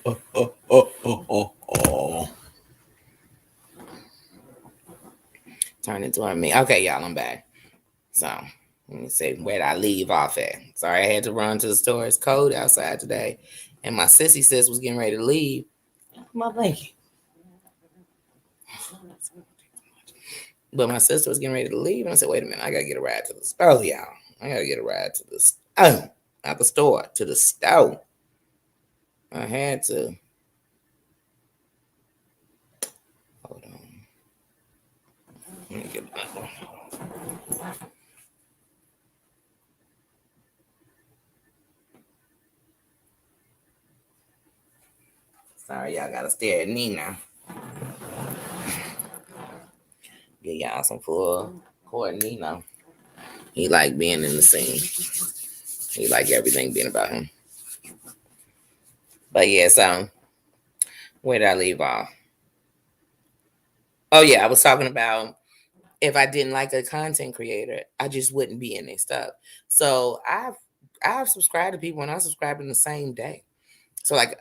Oh. Turn into a me. Okay, y'all, I'm back. So let me see, where did I leave off at? Sorry, I had to run to the store. It's cold outside today, and my sissy sis was getting ready to leave. My blanket. But my sister was getting ready to leave, and I said, "Wait a minute, I gotta get a ride to the store, y'all. I gotta get a ride to the not the store, to the store. I had to. Hold on. Let me get Sorry, y'all gotta stare at me now. Get y'all some full court Nino. He like being in the scene. He like everything being about him. But yeah, so where did I leave off? Oh yeah, I was talking about if I didn't like a content creator, I just wouldn't be in their stuff. So I've subscribed to people and I subscribed in the same day. So like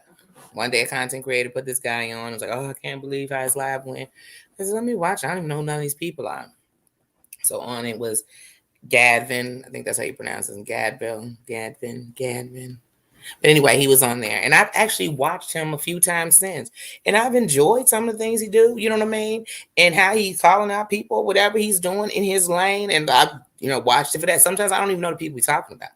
one day a content creator put this guy on. I was like, oh, I can't believe how his live went. I said, let me watch. I don't even know none of these people are. So on it was Gadvin. I think that's how you pronounce it. Gadvin. But anyway, he was on there, and I've actually watched him a few times since, and I've enjoyed some of the things he do. You know what I mean? And how he's calling out people, whatever he's doing in his lane, and I've watched it for that. Sometimes I don't even know the people he's talking about,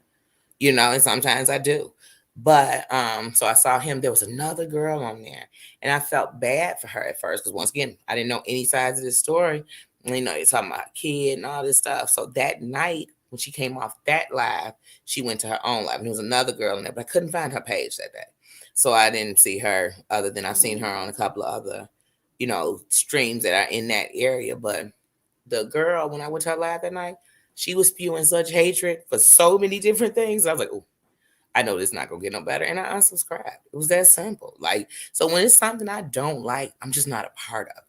and sometimes I do. But so I saw him. There was another girl on there, and I felt bad for her at first because once again, I didn't know any sides of this story. You're talking about a kid and all this stuff. So that night when she came off that live, she went to her own live, and there was another girl in there, but I couldn't find her page that day, so I didn't see her. Other than I've seen her on a couple of other, streams that are in that area. But the girl, when I went to her live that night, she was spewing such hatred for so many different things. I was like, oh, I know this not gonna get no better, and I unsubscribed. It was that simple. Like, so when it's something I don't like, I'm just not a part of it.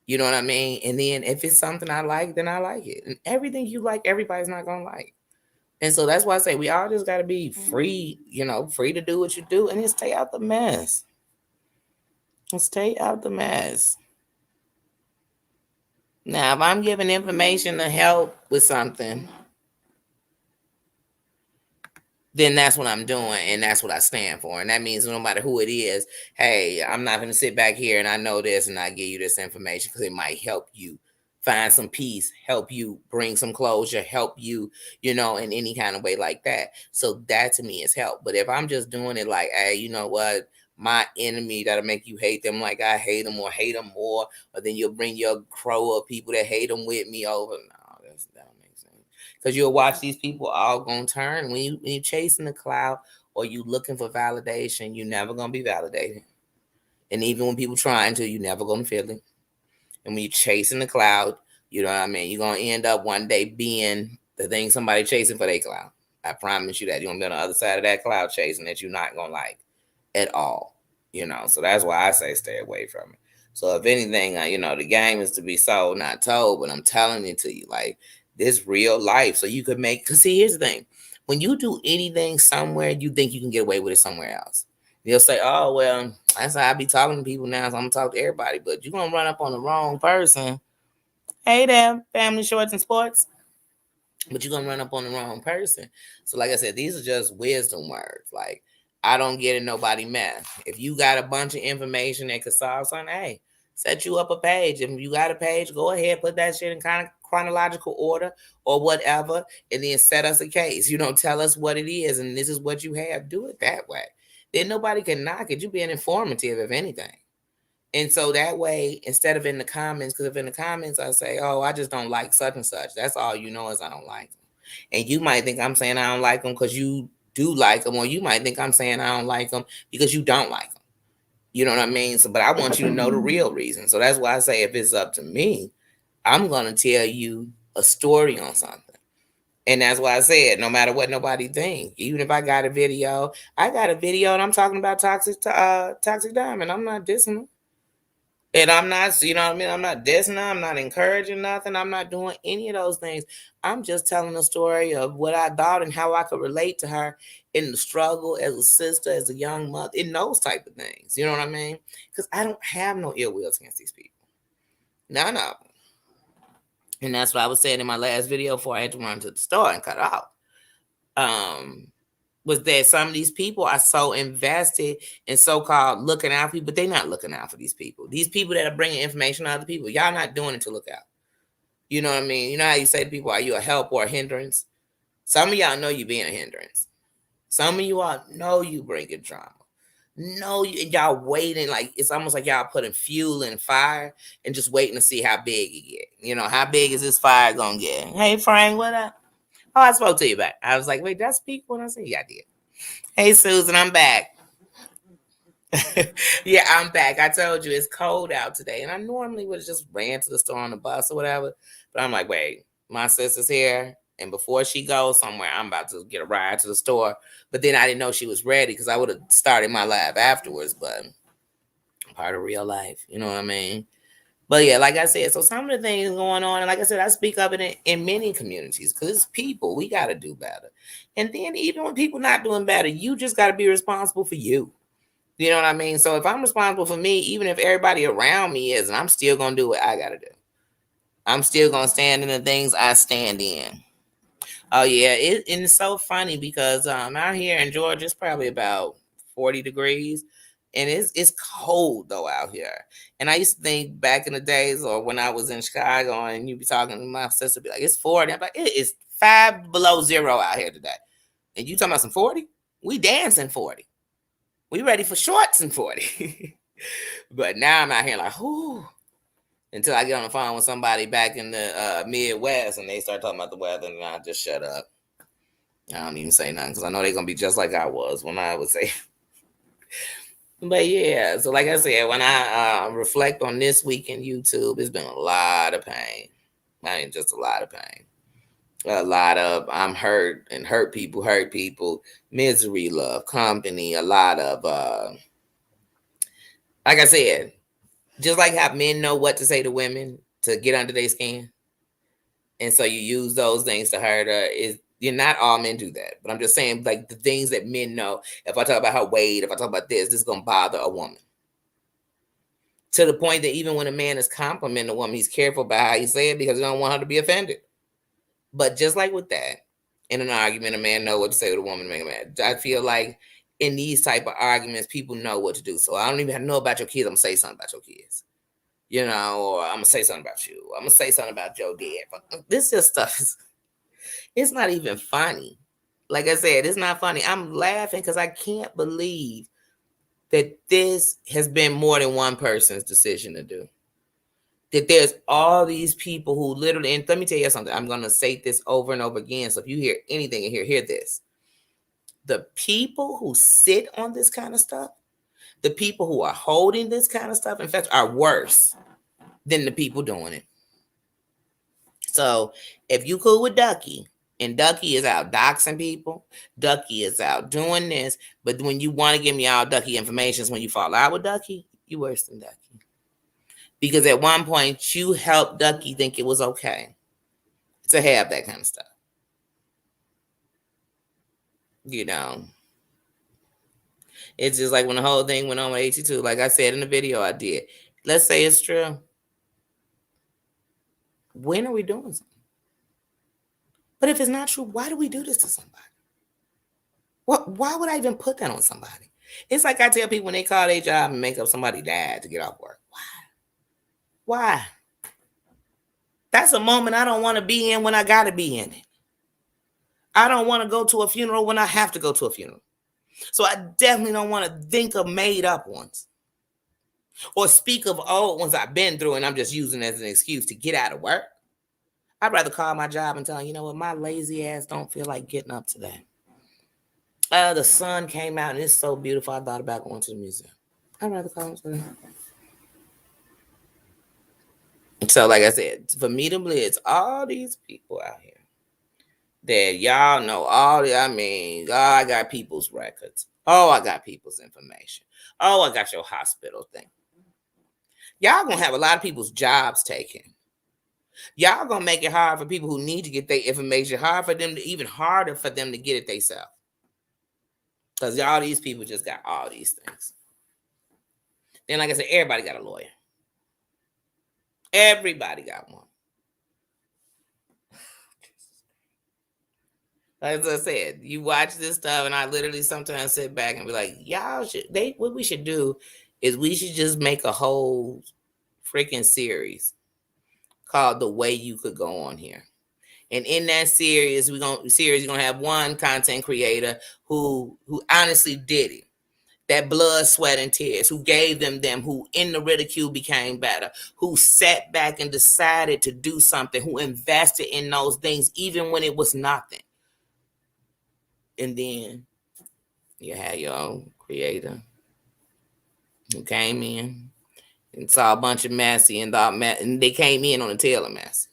You know what I mean? And then if it's something I like, then I like it. And everything you like, everybody's not gonna like. And so that's why I say we all just gotta be free, free to do what you do and just stay out the mess. And stay out the mess. Now, if I'm giving information to help with something, then that's what I'm doing and that's what I stand for. And that means no matter who it is, hey, I'm not going to sit back here and I know this and I give you this information because it might help you find some peace, help you bring some closure, help you, in any kind of way like that. So that to me is help. But if I'm just doing it like, hey, you know what? My enemy that'll make you hate them like I hate them or hate them more, or then you'll bring your crow of people that hate them with me over. No, that don't make sense. Because you'll watch these people all gonna turn when you chasing the cloud or you looking for validation. You're never gonna be validated, and even when people trying to, you never gonna feel it. And when you're chasing the cloud, you know what I mean. You're gonna end up one day being the thing somebody chasing for their cloud. I promise you that you're gonna be on the other side of that cloud chasing that you're not gonna like at all. So that's why I say stay away from it. So if anything, the game is to be sold, not told. But I'm telling it to you, like this real life. So you could make. Cause see, here's the thing: when you do anything somewhere, you think you can get away with it somewhere else. They'll say, "Oh well, that's how I be talking to people now. So I'm gonna talk to everybody." But you're gonna run up on the wrong person. Hey there, family shorts and sports. But you're gonna run up on the wrong person. So, like I said, these are just wisdom words. Like, I don't get in nobody mess. If you got a bunch of information that could solve something, hey, set you up a page. If you got a page, go ahead, put that shit in kind of chronological order or whatever, and then set us a case. Tell us what it is, and this is what you have. Do it that way. Then nobody can knock it. You being informative, if anything. And so that way, instead of in the comments, because if in the comments I say, oh, I just don't like such and such, that's all you know is I don't like them. And you might think I'm saying I don't like them because you do like them, or you might think I'm saying I don't like them because you don't like them. You know what I mean? So, but I want you to know the real reason. So that's why I say if it's up to me, I'm going to tell you a story on something. And that's why I said, no matter what nobody think, even if I got a video and I'm talking about toxic diamond. I'm not dissing them. And I'm not, what I mean? I'm not dissing her. I'm not encouraging nothing. I'm not doing any of those things. I'm just telling the story of what I thought and how I could relate to her in the struggle as a sister, as a young mother, in those type of things. You know what I mean? Because I don't have no ill wills against these people. None of them. And that's what I was saying in my last video before I had to run to the store and cut out. Was that some of these people are so invested in so-called looking out for people, but they're not looking out for these people. These people that are bringing information to other people, y'all not doing it to look out. You know what I mean? You know how you say to people, are you a help or a hindrance? Some of y'all know you being a hindrance. Some of you all know you bringing drama. No, y'all waiting, like it's almost like y'all putting fuel in fire and just waiting to see how big it get. You know, how big is this fire gonna get? Hey Frank, what up? Oh, I spoke to you back. I was like, wait, did I speak when I said yeah, I did. Hey Susan, I'm back. Yeah, I'm back. I told you it's cold out today, and I normally would have just ran to the store on the bus or whatever. But I'm like, wait, my sister's here, and before she goes somewhere, I'm about to get a ride to the store. But then I didn't know she was ready because I would have started my live afterwards. But part of real life, you know what I mean? But yeah, like I said, so some of the things going on, and like I said, I speak of it in many communities because it's people. We got to do better. And then even when people not doing better, you just got to be responsible for you. You know what I mean? So if I'm responsible for me, even if everybody around me is, and I'm still going to do what I got to do. I'm still going to stand in the things I stand in. Oh, yeah. And it's so funny because out here in Georgia, it's probably about 40 degrees. And it's cold, though, out here. And I used to think back in the days or when I was in Chicago and you'd be talking to my sister, be like, it's 40. I'm like, it is 5 below zero out here today. And you talking about some 40? We dancing 40. We ready for shorts in 40. But now I'm out here like, whoo. Until I get on the phone with somebody back in the Midwest and they start talking about the weather and I just shut up. I don't even say nothing because I know they're going to be just like I was when I would say. But yeah, so like I said, when I reflect on this week in YouTube, it's been a lot of pain. I mean, just a lot of pain. A lot of I'm hurt and hurt people, misery, love, company, a lot of, like I said, just like how men know what to say to women to get under their skin. And so you use those things to hurt her. You're not all men do that. But I'm just saying, like, the things that men know. If I talk about her weight, if I talk about this is going to bother a woman. To the point that even when a man is complimenting a woman, he's careful about how he say it because he don't want her to be offended. But just like with that, in an argument, a man know what to say to a woman to make a man. I feel like in these type of arguments, people know what to do. So I don't even have to know about your kids. I'm going to say something about your kids. You know, or I'm going to say something about you. I'm going to say something about your dad. But this just stuff it's not even funny. Like I said, it's not funny. I'm laughing because I can't believe that this has been more than one person's decision to do. That there's all these people who literally, and let me tell you something, I'm going to say this over and over again. So if you hear anything in here, hear this. The people who sit on this kind of stuff, the people who are holding this kind of stuff, in fact, are worse than the people doing it. So if you cool with Ducky, and Ducky is out doxing people, Ducky is out doing this, but when you want to give me all Ducky information is when you fall out with Ducky, you worse than Ducky. Because at one point, you helped Ducky think it was okay to have that kind of stuff. You know, it's just like when the whole thing went on with 82, like I said in the video I did. Let's say it's true. When are we doing something? But if it's not true, why do we do this to somebody? Why would I even put that on somebody? It's like I tell people when they call their job and make up somebody died to get off work. Why? That's a moment I don't want to be in when I got to be in it. I don't want to go to a funeral when I have to go to a funeral. So I definitely don't want to think of made up ones or speak of old ones I've been through and I'm just using as an excuse to get out of work. I'd rather call my job and tell them, you know what, my lazy ass don't feel like getting up today. The sun came out and it's so beautiful. I thought about going to the museum. I'd rather call them today. So, like I said, for me to blitz all these people out here that y'all know all the, I mean, I got people's records. Oh, I got people's information. Oh, I got your hospital thing. Y'all gonna have a lot of people's jobs taken. Y'all gonna make it hard for people who need to get their information, hard for them to even harder for them to get it themselves. Because all these people just got all these things. Then, like I said, everybody got a lawyer. Everybody got one. As I said, you watch this stuff, and I literally sometimes sit back and be like, y'all should, what we should do is we should just make a whole freaking series called The Way You Could Go On Here. And in that series, you're gonna have one content creator who honestly did it. That blood, sweat, and tears, who gave them, who in the ridicule became better, who sat back and decided to do something, who invested in those things even when it was nothing. And then you had your own creator who came in and saw a bunch of messy and they came in on the tail of messy.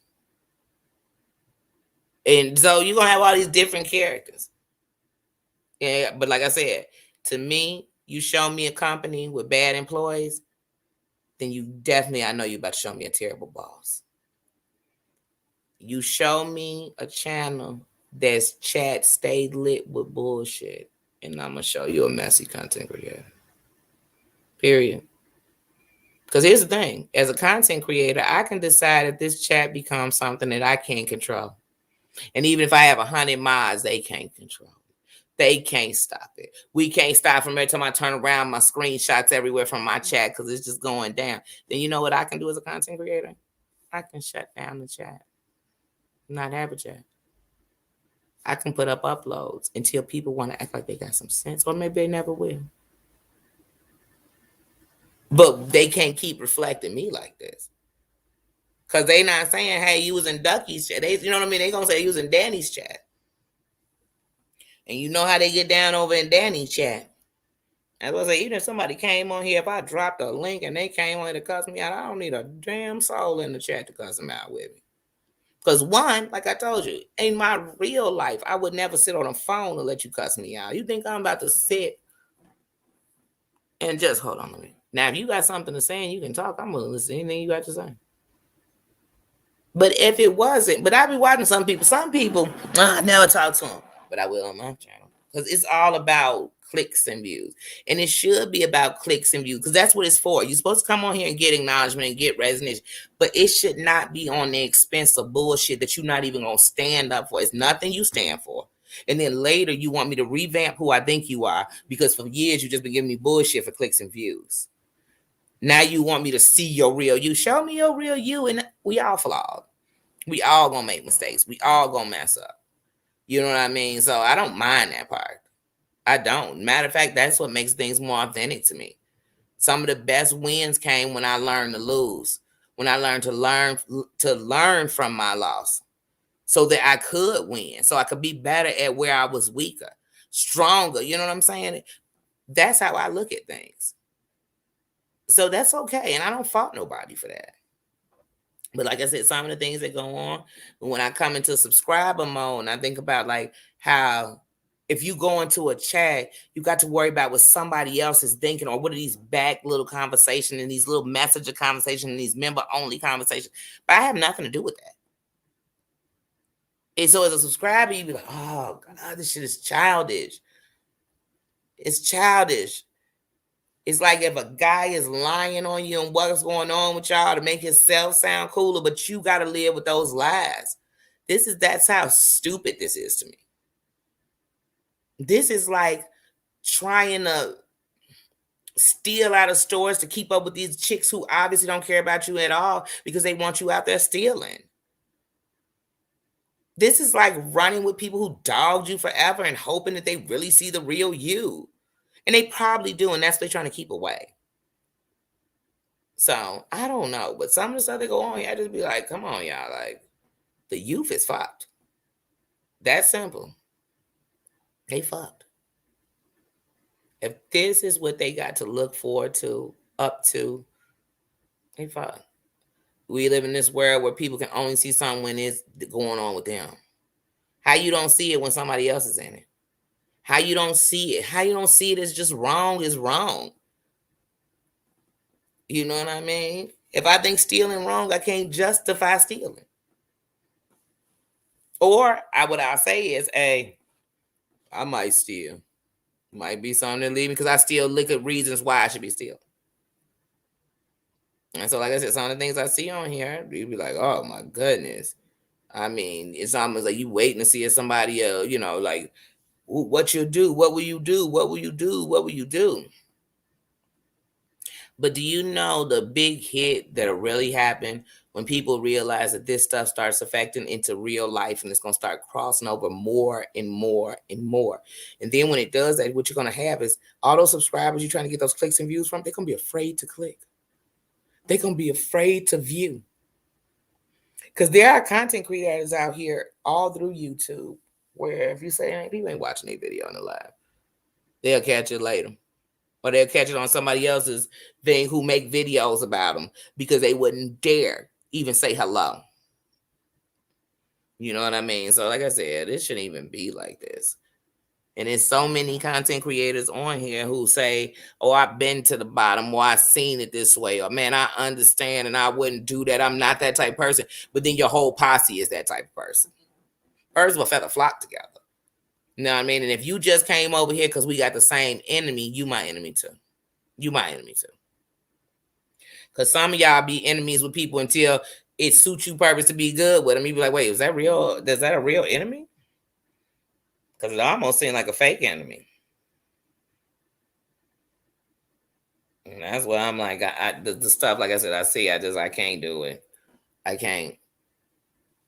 And so you're going to have all these different characters. Yeah, but like I said, to me, you show me a company with bad employees, then I know you're about to show me a terrible boss. You show me a channel that's chat stayed lit with bullshit, and I'm going to show you a messy content creator. Period. Because here's the thing. As a content creator, I can decide if this chat becomes something that I can't control. And even if I have 100 mods, they can't control it. They can't stop it. We can't stop from every time I turn around, my screenshots everywhere from my chat because it's just going down. Then you know what I can do as a content creator? I can shut down the chat. Not have a chat. I can put up uploads until people want to act like they got some sense, or maybe they never will. But they can't keep reflecting me like this. Because they not saying, hey, you was in Ducky's chat. You know what I mean? They going to say you was in Danny's chat. And you know how they get down over in Danny's chat. I was like, even if somebody came on here, if I dropped a link and they came on here to cuss me out, I don't need a damn soul in the chat to cuss them out with me. Because one, like I told you, in my real life, I would never sit on a phone and let you cuss me out. You think I'm about to sit and just hold on a minute. Now, if you got something to say and you can talk, I'm going to listen to anything you got to say. But if it wasn't, but I be watching some people, I never talk to them, but I will on my channel. Because it's all about clicks and views. And it should be about clicks and views because that's what it's for. You're supposed to come on here and get acknowledgement and get recognition, but it should not be on the expense of bullshit that you're not even going to stand up for. It's nothing you stand for. And then later you want me to revamp who I think you are because for years you've just been giving me bullshit for clicks and views. Now you want me to see your real you. Show me your real you, and we all flawed. We all gonna make mistakes. We all gonna mess up. You know what I mean? So I don't mind that part. I don't. Matter of fact, that's what makes things more authentic to me. Some of the best wins came when I learned to lose. When I learned to learn from my loss so that I could win. So I could be better at where I was weaker, stronger. You know what I'm saying? That's how I look at things. So that's okay. And I don't fault nobody for that. But like I said, some of the things that go on when I come into subscriber mode, and I think about like how if you go into a chat, you got to worry about what somebody else is thinking, or what are these back little conversations and these little messenger conversations and these member only conversations. But I have nothing to do with that. And so as a subscriber, you be like, oh God, this shit is childish. It's childish. It's like if a guy is lying on you and what's going on with y'all to make himself sound cooler, but you got to live with those lies. That's how stupid this is to me. This is like trying to steal out of stores to keep up with these chicks who obviously don't care about you at all because they want you out there stealing. This is like running with people who dogged you forever and hoping that they really see the real you. And they probably do, and that's what they're trying to keep away. So I don't know, but some of the stuff that go on here, I just be like, come on, y'all. Like, the youth is fucked. That simple. They fucked. If this is what they got to look forward to, up to, they fucked. We live in this world where people can only see something when it's going on with them. How you don't see it when somebody else is in it? How you don't see it? How you don't see it as just wrong is wrong. You know what I mean? If I think stealing wrong, I can't justify stealing. Or what I'll say is, hey, I might steal. Might be something to leave me because I still look at reasons why I should be still. And so, like I said, some of the things I see on here, you be like, oh my goodness. I mean, it's almost like you waiting to see if somebody else, like what you do, what will you do, what will you do, what will you do? But do you know the big hit that'll really happen when people realize that this stuff starts affecting into real life and it's going to start crossing over more and more and more. And then when it does that, what you're going to have is all those subscribers you're trying to get those clicks and views from, they're going to be afraid to click. They're going to be afraid to view. Because there are content creators out here all through YouTube where if you say, hey, people ain't watching a video on the live, they'll catch it later. Or they'll catch it on somebody else's thing who make videos about them because they wouldn't dare even say hello. You know what I mean? So like I said, it shouldn't even be like this. And there's so many content creators on here who say, oh, I've been to the bottom, or I've seen it this way, or man, I understand and I wouldn't do that. I'm not that type of person. But then your whole posse is that type of person. Birds of a feather flock together. You know what I mean? And if you just came over here because we got the same enemy, you my enemy too. You my enemy too. Because some of y'all be enemies with people until it suits you purpose to be good with them. You be like, wait, is that real? Is that a real enemy? Because it almost seemed like a fake enemy. And that's why I'm like, the stuff, like I said, I can't do it. I can't.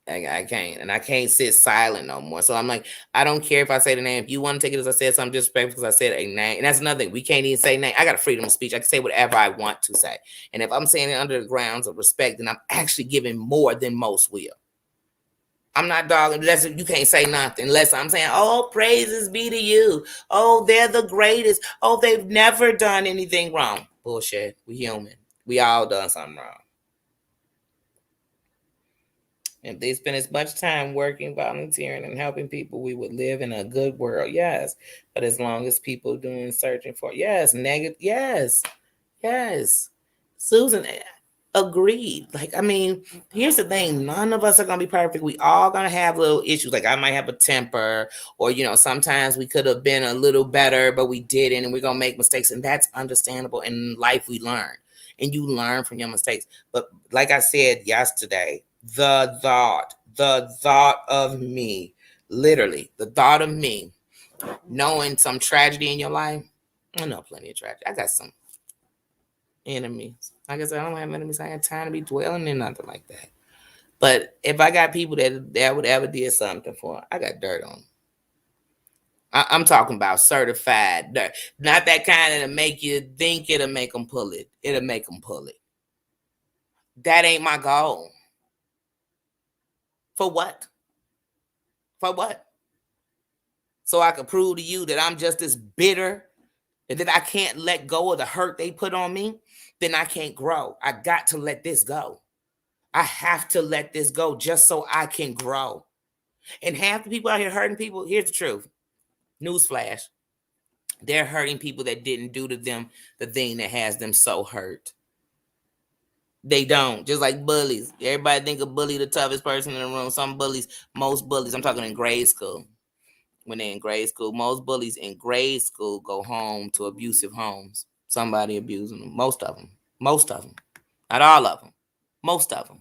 I can't. And I can't sit silent no more. So I'm like, I don't care if I say the name. If you want to take it as I said something disrespectful because I said a name. And that's another thing. We can't even say name. I got a freedom of speech. I can say whatever I want to say. And if I'm saying it under the grounds of respect, then I'm actually giving more than most will. I'm not dogging unless you can't say nothing. Unless I'm saying, oh, praises be to you. Oh, they're the greatest. Oh, they've never done anything wrong. Bullshit. We human. We all done something wrong. If they spend as much time working, volunteering, and helping people, we would live in a good world. Yes. But as long as people doing searching for, yes, negative, yes, yes. Susan agreed. Like, I mean, here's the thing. None of us are going to be perfect. We all going to have little issues. Like I might have a temper or, sometimes we could have been a little better, but we didn't. And we're going to make mistakes. And that's understandable. In life, we learn. And you learn from your mistakes. But like I said yesterday, the thought of me, literally, the thought of me knowing some tragedy in your life. I know plenty of tragedy. I got some enemies. Like I said, I don't have enemies. I ain't time to be dwelling in nothing like that. But if I got people that would ever did something for, I got dirt on them. I'm talking about certified dirt. Not that kind that'll make you think it'll make them pull it. It'll make them pull it. That ain't my goal. For what? For what? So I can prove to you that I'm just as bitter and that I can't let go of the hurt they put on me, then I can't grow. I got to let this go. I have to let this go just so I can grow. And half the people out here hurting people, here's the truth. Newsflash. They're hurting people that didn't do to them the thing that has them so hurt. They don't. Just like bullies. Everybody think a bully the toughest person in the room. Most bullies, I'm talking in grade school. When they're in grade school, most bullies in grade school go home to abusive homes. Somebody abusing them. Most of them. Not all of them. Most of them.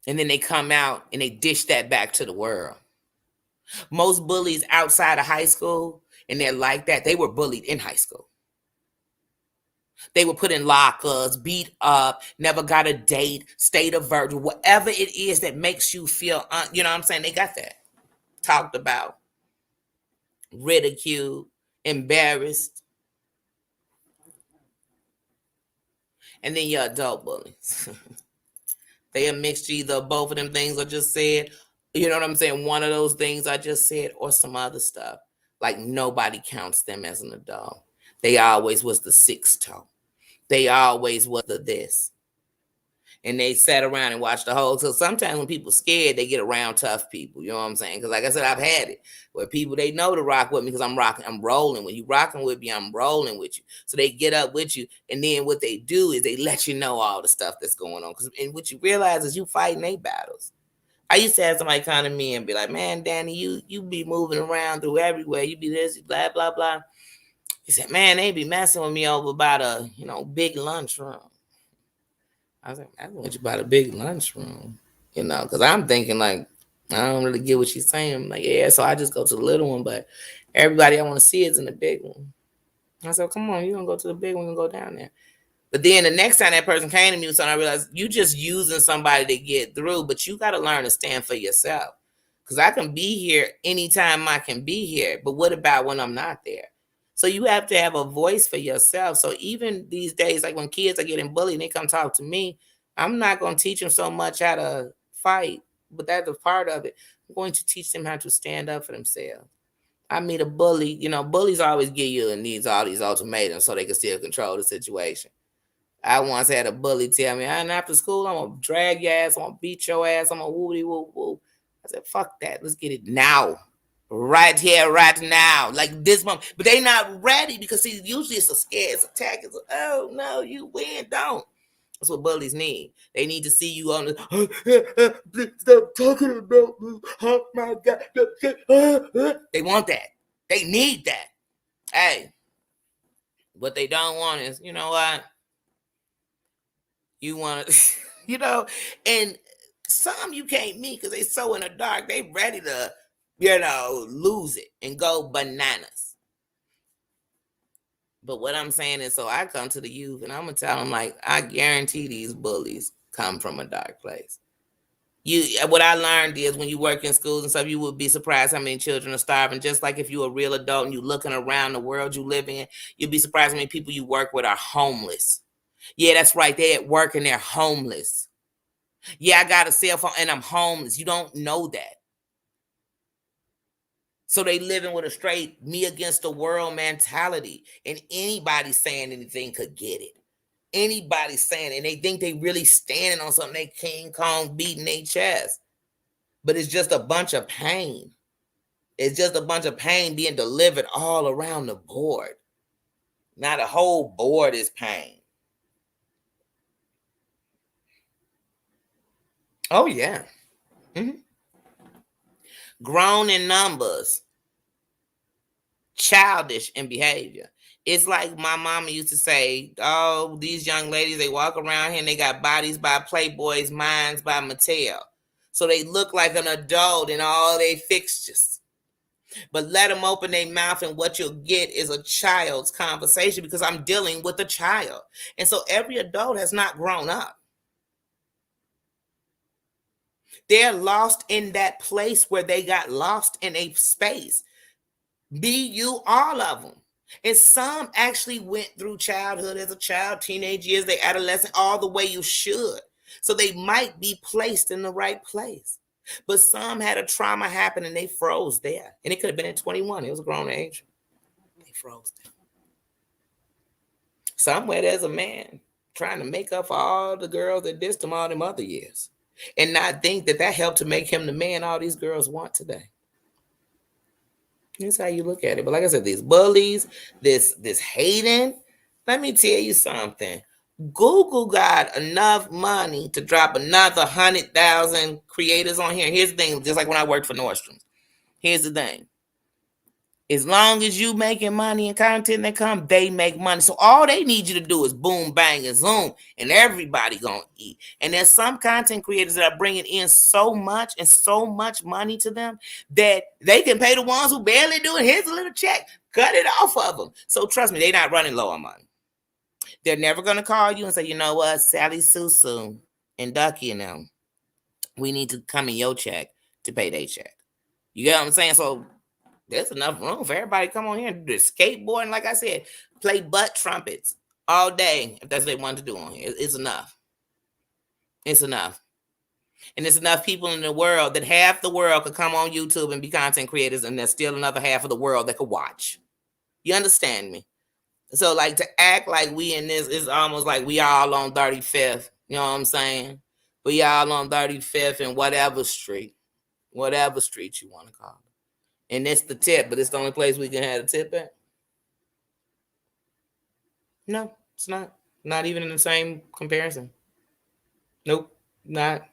And then they come out and they dish that back to the world. Most bullies outside of high school, and they're like that, they were bullied in high school. They were put in lockers, beat up, never got a date, stayed a virgin, whatever it is that makes you feel, you know what I'm saying? They got that. Talked about, ridiculed, embarrassed. And then your adult bullies. They a mixture either of both of them things I just said. You know what I'm saying? One of those things I just said or some other stuff. Like nobody counts them as an adult. They always was the sixth toe. They always was the this. And they sat around and watched the whole. So sometimes when people scared, they get around tough people. You know what I'm saying? Because like I said, I've had it where people, they know to rock with me because I'm rolling. When you rocking with me, I'm rolling with you. So they get up with you. And then what they do is they let you know all the stuff that's going on. And what you realize is you fighting their battles. I used to have somebody come to me and be like, "Man, Danny, you be moving around through everywhere. You be this, blah blah blah." He said, "Man, they be messing with me over about a big lunchroom." I was like, "I want you about a big lunchroom," because I'm thinking like I don't really get what she's saying. I'm like, yeah, so I just go to the little one, but everybody I want to see is in the big one. I said, "Come on, you gonna go to the big one and go down there." But then the next time that person came to me, so I realized you just using somebody to get through, but you got to learn to stand for yourself. Because I can be here anytime I can be here, but what about when I'm not there? So you have to have a voice for yourself. So even these days, like when kids are getting bullied and they come talk to me, I'm not going to teach them so much how to fight, but that's a part of it. I'm going to teach them how to stand up for themselves. I meet a bully, bullies always give you and needs all these ultimatums so they can still control the situation. I once had a bully tell me, and after school, I'm gonna drag your ass, I'm gonna beat your ass, I'm gonna woody woo woo. I said, fuck that, let's get it now. Right here, right now. Like this moment. But they not ready because see, usually it's a scare, it's a attack. It's oh no, you win, don't. That's what bullies need. They need to see you on the please stop talking about me. Oh my god. They want that. They need that. Hey, what they don't want is, you know what? You want to, and some you can't meet because they so in the dark. They ready to, lose it and go bananas. But what I'm saying is, so I come to the youth and I'm gonna tell them like, I guarantee these bullies come from a dark place. What I learned is when you work in schools and stuff, you would be surprised how many children are starving. Just like if you're a real adult and you're looking around the world you live in, you'll be surprised how many people you work with are homeless. Yeah, that's right. They're at work and they're homeless. Yeah, I got a cell phone and I'm homeless. You don't know that. So they living with a straight me against the world mentality. And anybody saying anything could get it. Anybody saying it. And they think they really standing on something. They King Kong beating their chest. But it's just a bunch of pain. It's just a bunch of pain being delivered all around the board. Now the whole board is pain. Oh, yeah. Mm-hmm. Grown in numbers. Childish in behavior. It's like my mama used to say, oh, these young ladies, they walk around here and they got bodies by Playboys, minds by Mattel. So they look like an adult in all their fixtures. But let them open their mouth and what you'll get is a child's conversation because I'm dealing with a child. And so every adult has not grown up. They're lost in that place where they got lost in a space. Be you, all of them. And some actually went through childhood as a child, teenage years, they adolescent, all the way you should. So they might be placed in the right place. But some had a trauma happen and they froze there. And it could have been at 21. It was a grown age. They froze there. Somewhere there's a man trying to make up for all the girls that dissed him all them other years. And not think that that helped to make him the man all these girls want today. That's how you look at it. But like I said, these bullies, this hating. Let me tell you something. Google got enough money to drop another 100,000 creators on here. Here's the thing, just like when I worked for Nordstrom's. Here's the thing. As long as you making money and content that come, they make money. So all they need you to do is boom, bang, and zoom, and everybody gonna eat. And there's some content creators that are bringing in so much and so much money to them that they can pay the ones who barely do it. Here's a little check, cut it off of them. So trust me, they're not running low on money. They're never gonna call you and say, you know what, Sally Susu and Ducky and them, we need to come in your check to pay their check. You get what I'm saying? So there's enough room for everybody to come on here and do skateboarding. Like I said, play butt trumpets all day if that's what they want to do on here. It's enough. It's enough. And there's enough people in the world that half the world could come on YouTube and be content creators, and there's still another half of the world that could watch. You understand me? So, like, to act like we in this is almost like we all on 35th. You know what I'm saying? We all on 35th and whatever street you want to call it. And it's the tip, but it's the only place we can have a tip at. No, it's not. Not even in the same comparison. Nope, not.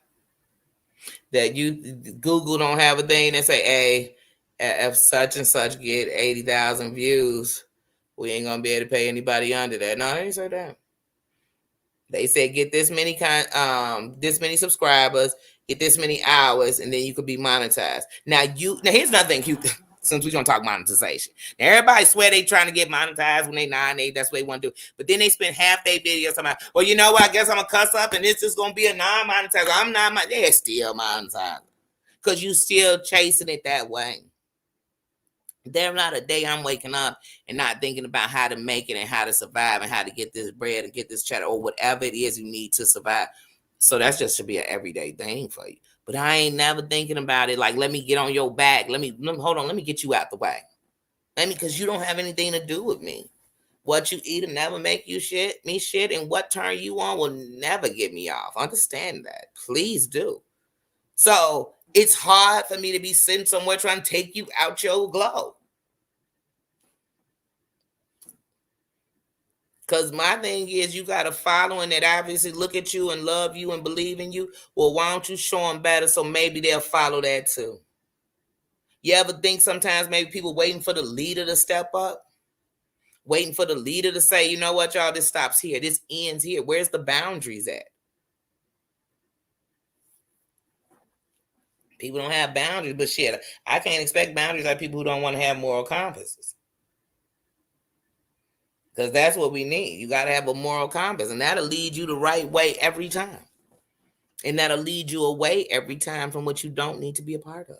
That you Google don't have a thing that say, hey, if such and such get 80,000 views, we ain't gonna be able to pay anybody under that. No, they ain't say that. They said get this many subscribers, get this many hours, and then you could be monetized. Now here's another thing cute. Since we're gonna talk monetization. Now everybody swear they trying to get monetized when they 9, that's what they want to do. But then they spend half their videos talking about, well, you know what? I guess I'm gonna cuss up and this is gonna be a non-monetized. I'm not they're still monetized. Because you still chasing it that way. There's not a day I'm waking up and not thinking about how to make it and how to survive and how to get this bread and get this cheddar or whatever it is you need to survive. So that's just should be an everyday thing for you. But I ain't never thinking about it like, let me get on your back. Let me hold on. Let me get you out the way. Because you don't have anything to do with me. What you eat will never make you shit, and what turn you on will never get me off. Understand that. Please do. So it's hard for me to be sitting somewhere trying to take you out your glow. Because my thing is, you got a following that obviously look at you and love you and believe in you. Well, why don't you show them better so maybe they'll follow that too? You ever think sometimes maybe people waiting for the leader to step up? Waiting for the leader to say, you know what, y'all, this stops here. This ends here. Where's the boundaries at? People don't have boundaries, but shit, I can't expect boundaries like people who don't want to have moral compasses. Because that's what we need. You got to have a moral compass, and that'll lead you the right way every time. And that'll lead you away every time from what you don't need to be a part of.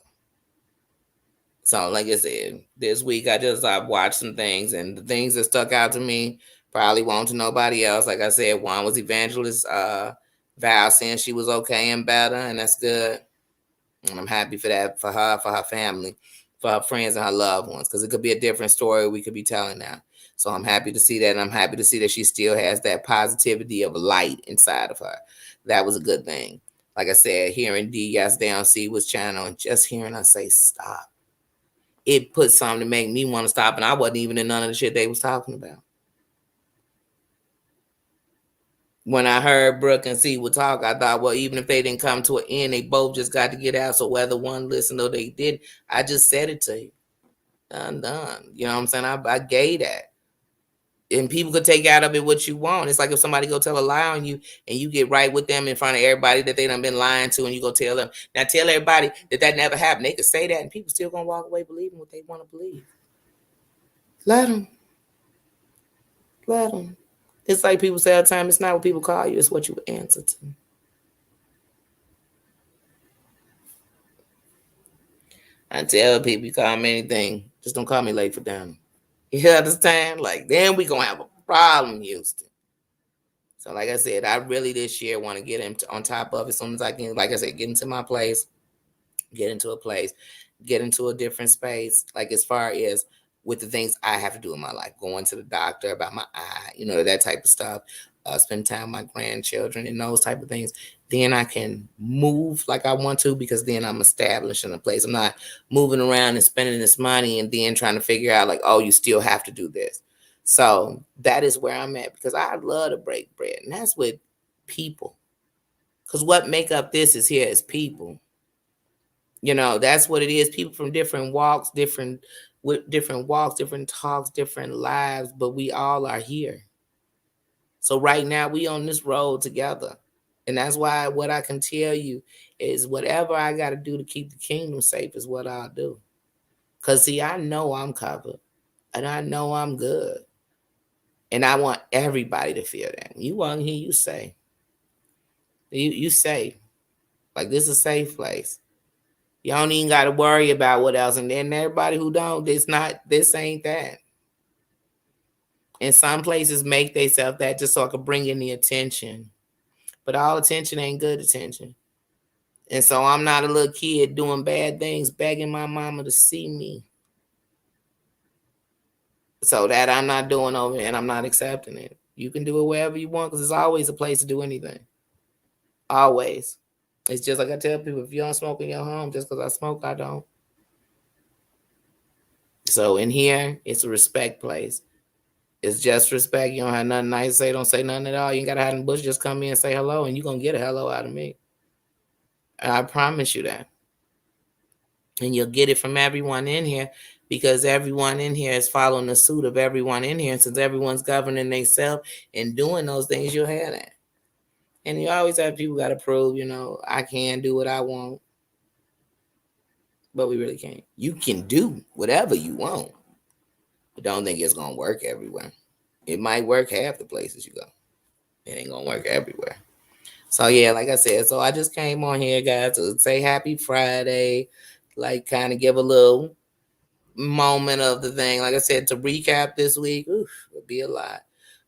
So, like I said, this week I just watched some things, and the things that stuck out to me probably won't to nobody else. Like I said, one was Evangelist Val saying she was okay and better, and that's good. And I'm happy for that, for her family, for her friends and her loved ones, because it could be a different story we could be telling now. So I'm happy to see that, and I'm happy to see that she still has that positivity of light inside of her. That was a good thing. Like I said, hearing D yesterday on C was channel, and just hearing her say stop, it put something to make me want to stop, and I wasn't even in none of the shit they was talking about. When I heard Brooke and C would talk, I thought, well, even if they didn't come to an end, they both just got to get out. So whether one listened or they didn't, I just said it to you. I'm done. You know what I'm saying? I gave that. And people could take out of it what you want. It's like if somebody go tell a lie on you and you get right with them in front of everybody that they done been lying to, and you go tell them. Now tell everybody that never happened. They could say that and people still going to walk away believing what they want to believe. Let them. Let them. It's like people say all the time, it's not what people call you, it's what you answer to. I tell people, you call me anything, just don't call me late for dinner. You understand? Like, then we going to have a problem, Houston. So, like I said, I really this year want to get on top of it as soon as I can. Like I said, get into my place, get into a place, get into a different space. Like, as far as with the things I have to do in my life, going to the doctor about my eye, that type of stuff, spend time with my grandchildren and those type of things. Then I can move like I want to, because then I'm established in a place. I'm not moving around and spending this money and then trying to figure out like, oh, you still have to do this. So that is where I'm at, because I love to break bread, and that's with people. Because what make up this is here is people. That's what it is. People from different walks, different talks, different lives, but we all are here. So right now we on this road together. And that's why what I can tell you is whatever I got to do to keep the kingdom safe is what I'll do. Because, see, I know I'm covered and I know I'm good. And I want everybody to feel that. You want to hear you say, you safe. Like, this is a safe place. You don't even got to worry about what else. And then everybody who don't, this ain't that. And some places make themselves that just so I can bring in the attention. But all attention ain't good attention. And so I'm not a little kid doing bad things, begging my mama to see me. So that I'm not doing over here, and I'm not accepting it. You can do it wherever you want, because there's always a place to do anything. Always. It's just like I tell people, if you don't smoke in your home, just because I smoke, I don't. So in here, it's a respect place. It's just respect. You don't have nothing nice to say. Don't say nothing at all. You ain't got to hide in the bush. Just come in and say hello, and you're going to get a hello out of me. I promise you that. And you'll get it from everyone in here, because everyone in here is following the suit of everyone in here. And since everyone's governing themselves and doing those things, you'll have that. And you always have people got to prove, I can do what I want, but we really can't. You can do whatever you want, but don't think it's going to work everywhere. It might work half the places you go. It ain't going to work everywhere. So, yeah, like I said, so I just came on here, guys, to say happy Friday, like kind of give a little moment of the thing. Like I said, to recap this week, would be a lot.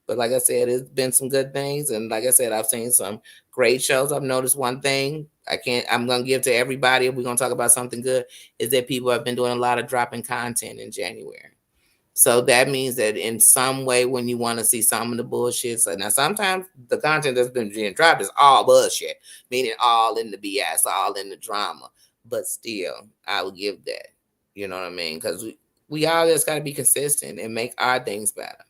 But like I said, it's been some good things. And like I said, I've seen some great shows. I've noticed one thing I'm going to give to everybody, if we're going to talk about something good, is that people have been doing a lot of dropping content in January. So that means that in some way, when you want to see some of the bullshit, so now sometimes the content that's been being dropped is all bullshit, meaning all in the BS, all in the drama. But still, I will give that. You know what I mean? Because we all just got to be consistent and make our things better.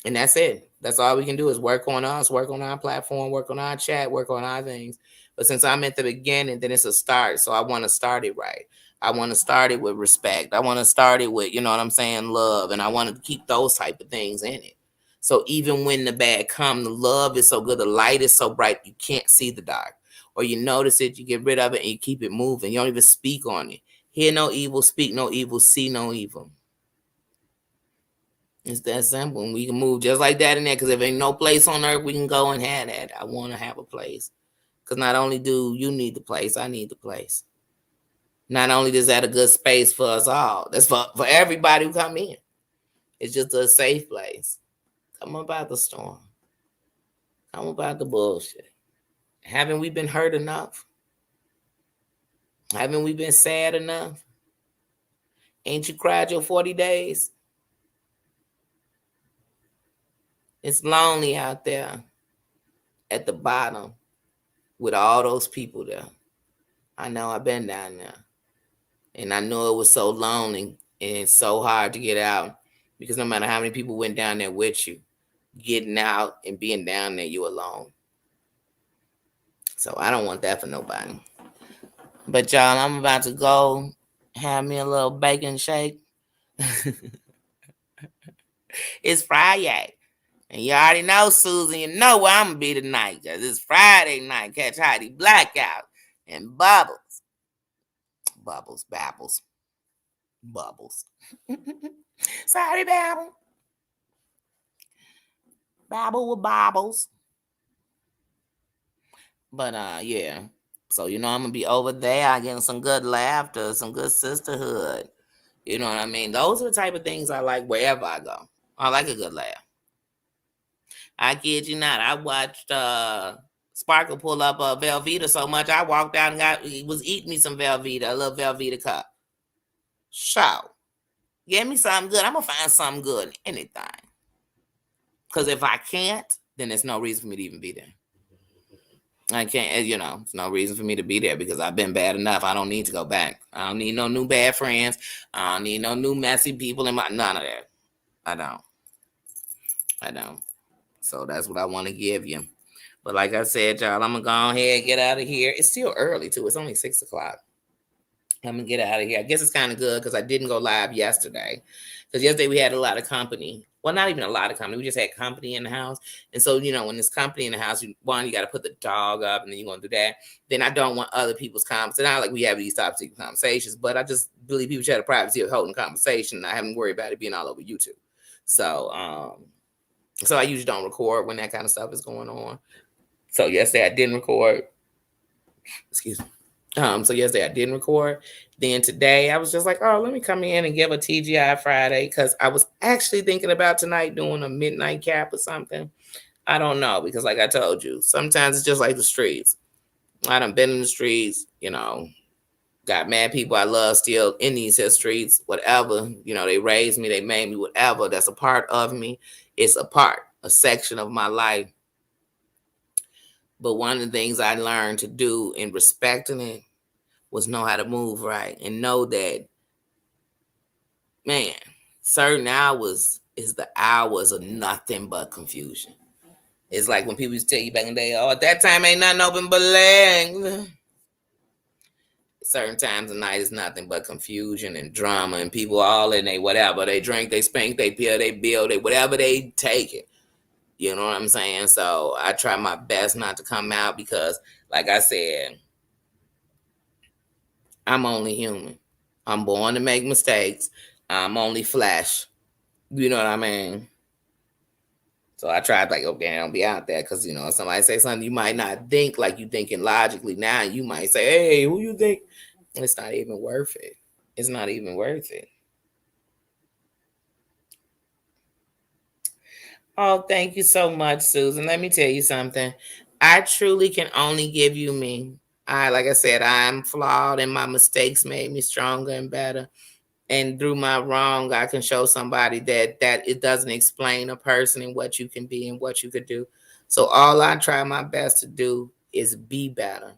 And that's it. That's all we can do is work on us, work on our platform, work on our chat, work on our things. But since I'm at the beginning, then it's a start. So I want to start it right. I want to start it with respect. I want to start it with, what I'm saying, love. And I want to keep those type of things in it. So even when the bad come, the love is so good, the light is so bright, you can't see the dark. Or you notice it, you get rid of it, and you keep it moving. You don't even speak on it. Hear no evil, speak no evil, see no evil. It's that simple. And we can move just like that in there, because if ain't no place on earth we can go and have that. I want to have a place. Because not only do you need the place, I need the place. Not only is that a good space for us all, that's for everybody who come in. It's just a safe place. Come about the storm. Come about the bullshit. Haven't we been hurt enough? Haven't we been sad enough? Ain't you cried your 40 days? It's lonely out there at the bottom with all those people there. I know I've been down there. And I know it was so lonely and so hard to get out, because no matter how many people went down there with you, getting out and being down there, you alone. So I don't want that for nobody. But y'all, I'm about to go have me a little bacon shake. It's Friday. And you already know, Susan, you know where I'm going to be tonight, because it's Friday night. Catch Heidi Blackout and Bubbles. Bubbles, babbles. Bubbles. Sorry, Babble. Babble with bobbles. But yeah. So I'm gonna be over there getting some good laughter, some good sisterhood. You know what I mean? Those are the type of things I like wherever I go. I like a good laugh. I kid you not. I watched Sparkle pull up a Velveeta so much I walked out and he was eating me some Velveeta, a little Velveeta cup. So give me something good. I'm gonna find something good in anything. Because if I can't, then there's no reason for me to even be there. I can't, there's no reason for me to be there, because I've been bad enough. I don't need to go back. I don't need no new bad friends. I don't need no new messy people in none of that. I don't. So that's what I want to give you. But like I said, y'all, I'm going to go ahead and get out of here. It's still early, too. It's only 6 o'clock. I'm going to get out of here. I guess it's kind of good because I didn't go live yesterday. Because yesterday we had a lot of company. Well, not even a lot of company. We just had company in the house. And so, when there's company in the house, you got to put the dog up, and then you're going to do that. Then I don't want other people's comments. It's not like we have these top secret conversations, but I just believe people should have the privacy of holding conversation and not having to worry about it being all over YouTube. So I usually don't record when that kind of stuff is going on. So yesterday I didn't record. Excuse me. So yesterday I didn't record. Then today I was just like, oh, let me come in and give a TGI Friday, because I was actually thinking about tonight doing a midnight cap or something. I don't know, because like I told you, sometimes it's just like the streets. I done been in the streets, got mad people I love still in these here streets, whatever. They raised me, they made me, whatever. That's a part of me. It's a section of my life. But one of the things I learned to do in respecting it was know how to move right and know that, man, certain hours is the hours of nothing but confusion. It's like when people used to tell you back in the day, oh, at that time ain't nothing open but legs. Certain times of night is nothing but confusion and drama, and people all in they whatever. They drink, they spank, they pill, they build, they whatever they take it. You know what I'm saying? So I try my best not to come out because, like I said, I'm only human. I'm born to make mistakes. I'm only flesh. You know what I mean? So I tried like, okay, don't be out there because if somebody say something you might not think like you thinking logically now. You might say, "Hey, who you think?" It's not even worth it. It's not even worth it. Oh, thank you so much, Susan. Let me tell you something. I truly can only give you me. Like I said, I'm flawed, and my mistakes made me stronger and better. And through my wrong, I can show somebody that it doesn't explain a person and what you can be and what you could do. So all I try my best to do is be better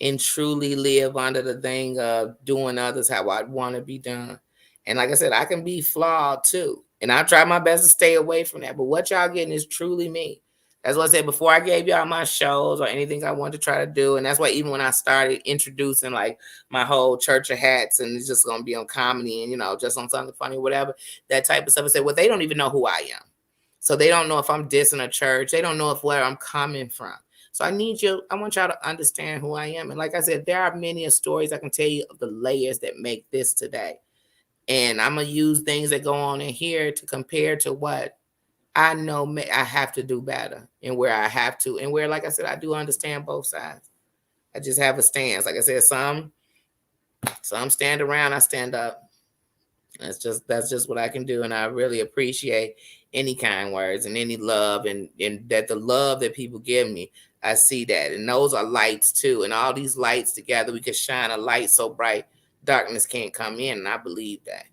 and truly live under the thing of doing others how I want to be done. And like I said, I can be flawed too. And I try my best to stay away from that. But what y'all getting is truly me. That's what I said before I gave y'all my shows or anything I want to try to do. And that's why even when I started introducing like my whole church of hats and it's just gonna be on comedy and just on something funny, whatever, that type of stuff. I said, well, they don't even know who I am. So they don't know if I'm dissing a church. They don't know if where I'm coming from. So I want y'all to understand who I am. And like I said, there are many stories I can tell you of the layers that make this today. And I'm gonna use things that go on in here to compare to what I know I have to do better and where I have to, and where, like I said, I do understand both sides. I just have a stance. Like I said, some stand around, I stand up. That's just what I can do. And I really appreciate any kind words and any love and that the love that people give me. I see that. And those are lights too. And all these lights together, we can shine a light so bright, darkness can't come in. And I believe that.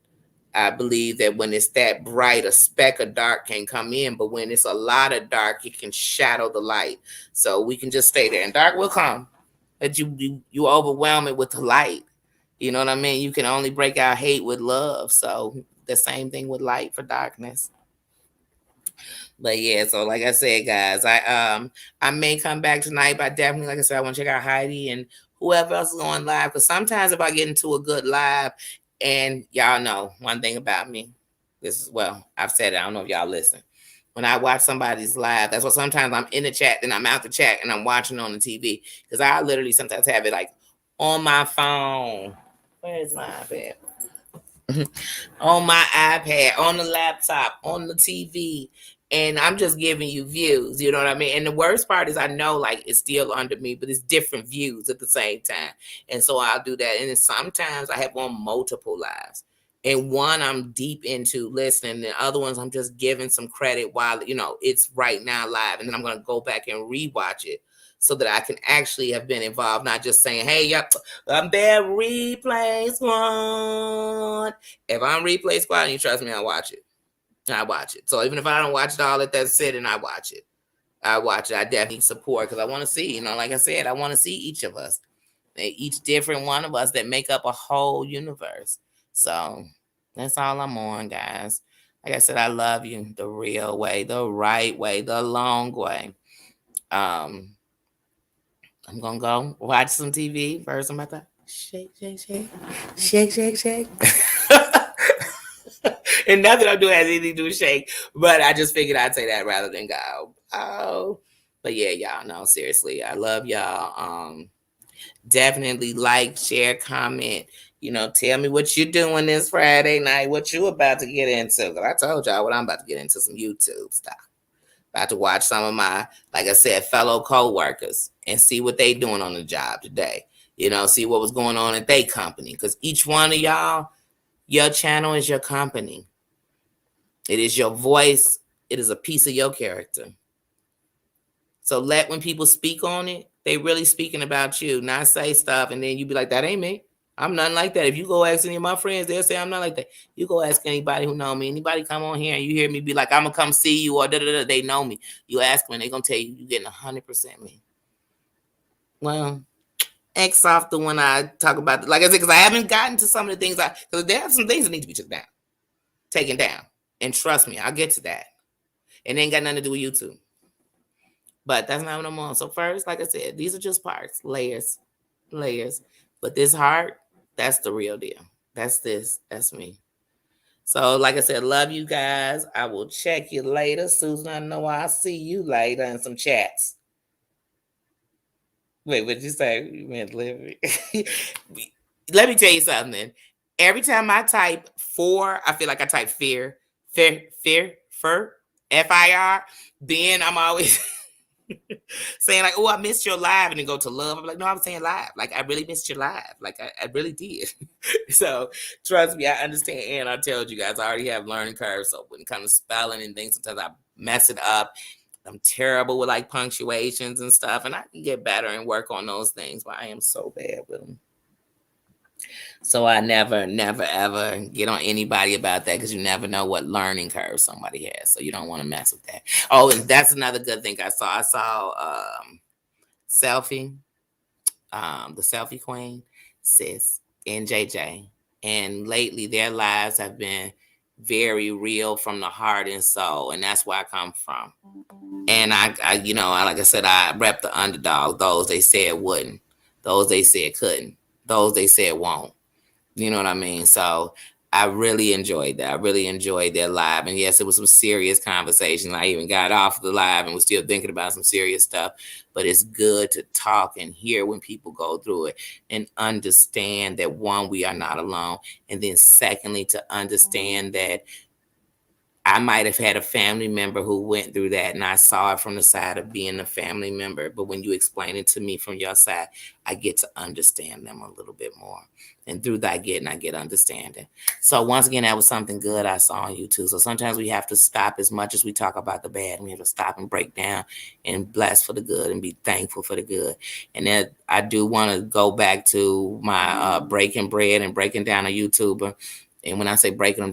I believe that when it's that bright, a speck of dark can come in, but when it's a lot of dark, it can shadow the light. So we can just stay there, and dark will come, but you overwhelm it with the light. You know what I mean? You can only break out hate with love. So the same thing with light for darkness. But yeah, so like I said, guys, I may come back tonight, but I definitely, like I said, I want to check out Heidi and whoever else is on live. Because sometimes if I get into a good live, and y'all know one thing about me, this is I've said it. I don't know if y'all listen. When I watch somebody's live, that's why sometimes I'm in the chat, then I'm out the chat, and I'm watching on the TV because I literally sometimes have it like on my phone. Where's my iPad? On my iPad, on the laptop, on the TV, and I'm just giving you views. You know what I mean? And the worst part is I know like it's still under me, but it's different views at the same time. And so I'll do that. And then sometimes I have on multiple lives. And one I'm deep into listening, the other ones I'm just giving some credit while it's right now live. And then I'm gonna go back and rewatch it so that I can actually have been involved, not just saying, hey, yep, I'm there, replay squad. If I'm replay squad and you trust me, I watch it. I watch it. So even if I don't watch it all at that sitting, I watch it. I watch it. I definitely support because I want to see, like I said, I want to see each of us, each different one of us that make up a whole universe. So that's all I'm on, guys. Like I said, I love you the real way, the right way, the long way. I'm gonna go watch some TV first. I'm about to shake, shake, shake, shake, shake, shake. And nothing I'm doing has anything to do with shake, but I just figured I'd say that rather than go. Oh, but yeah, y'all know, seriously, I love y'all. Definitely like, share, comment. Tell me what you're doing this Friday night, what you about to get into. Cause I told y'all what I'm about to get into, some YouTube stuff. About to watch some of my, like I said, fellow co-workers and see what they doing on the job today. See what was going on at their company. Because each one of y'all, your channel is your company. It is your voice. It is a piece of your character. So when people speak on it, they really speaking about you, not say stuff and then you be like, that ain't me. I'm nothing like that. If you go ask any of my friends, they'll say I'm not like that. You go ask anybody who know me. Anybody come on here and you hear me be like, I'm gonna come see you or da-da-da, they know me. You ask them and they're gonna tell you getting 100% me. Well, X off the one I talk about, like I said, because I haven't gotten to some of the things because there are some things that need to be taken down. And trust me, I'll get to that. And it ain't got nothing to do with YouTube. But that's not what I'm on. So first, like I said, these are just parts, layers. But this heart, that's the real deal. That's me. So, like I said, love you guys. I will check you later. Susan, I know I'll see you later in some chats. Wait, what did you say? You meant live. Let me tell you something. Every time I type for, I feel like I type fur, FIR. Then I'm always saying like, "Oh, I missed your live," and then go to love. I'm like, "No, I'm saying live. Like, I really missed your live. Like, I really did." So trust me, I understand. And I told you guys, I already have learning curves. So when it comes to spelling and things, sometimes I mess it up. I'm terrible with like punctuations and stuff, and I can get better and work on those things. But I am so bad with them. So I never, ever get on anybody about that because you never know what learning curve somebody has. So you don't want to mess with that. Oh, and that's another good thing I saw. I saw Selfie, the Selfie Queen, Sis, and JJ. And lately their lives have been very real from the heart and soul. And that's where I come from. And I like I said, I rep the underdog. Those they said wouldn't. Those they said couldn't. Those they said won't. You know what I mean? So I really enjoyed that. I really enjoyed their live. And yes, it was some serious conversation. I even got off the live and was still thinking about some serious stuff. But it's good to talk and hear when people go through it and understand that, one, we are not alone. And then secondly, to understand that I might have had a family member who went through that, and I saw it from the side of being a family member. But when you explain it to me from your side, I get to understand them a little bit more. And through that I get understanding. So once again, that was something good I saw on YouTube. So sometimes we have to stop as much as we talk about the bad. We have to stop and break down and bless for the good and be thankful for the good. And then I do want to go back to my breaking bread and breaking down a YouTuber. And when I say breaking them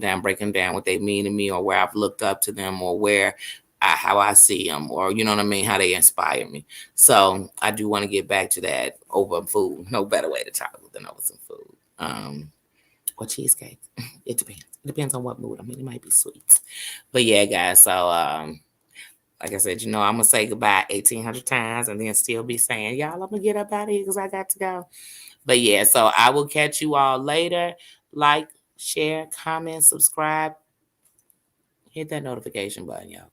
down what they mean to me or where I've looked up to them or how I see them or, you know what I mean, how they inspire me. So I do want to get back to that over food. No better way to talk than over some food. Or cheesecake. It depends. It depends on what mood I'm in. It might be sweet. But yeah, guys. So, like I said, I'm going to say goodbye 1,800 times and then still be saying, y'all, I'm going to get up out of here because I got to go. But yeah, so I will catch you all later. Like, share, comment, subscribe. Hit that notification button, y'all.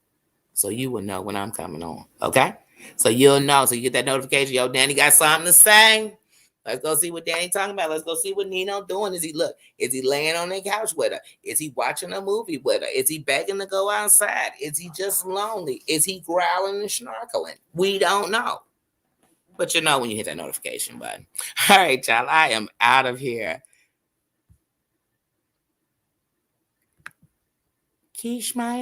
So you will know when I'm coming on. Okay? So you'll know. So you get that notification. Yo, Danny got something to say. Let's go see what Danny talking about. Let's go see what Nino doing. Is he laying on the couch with her? Is he watching a movie with her? Is he begging to go outside? Is he just lonely? Is he growling and snorkeling? We don't know. But you know when you hit that notification button. All right, y'all. I am out of here. Keish, my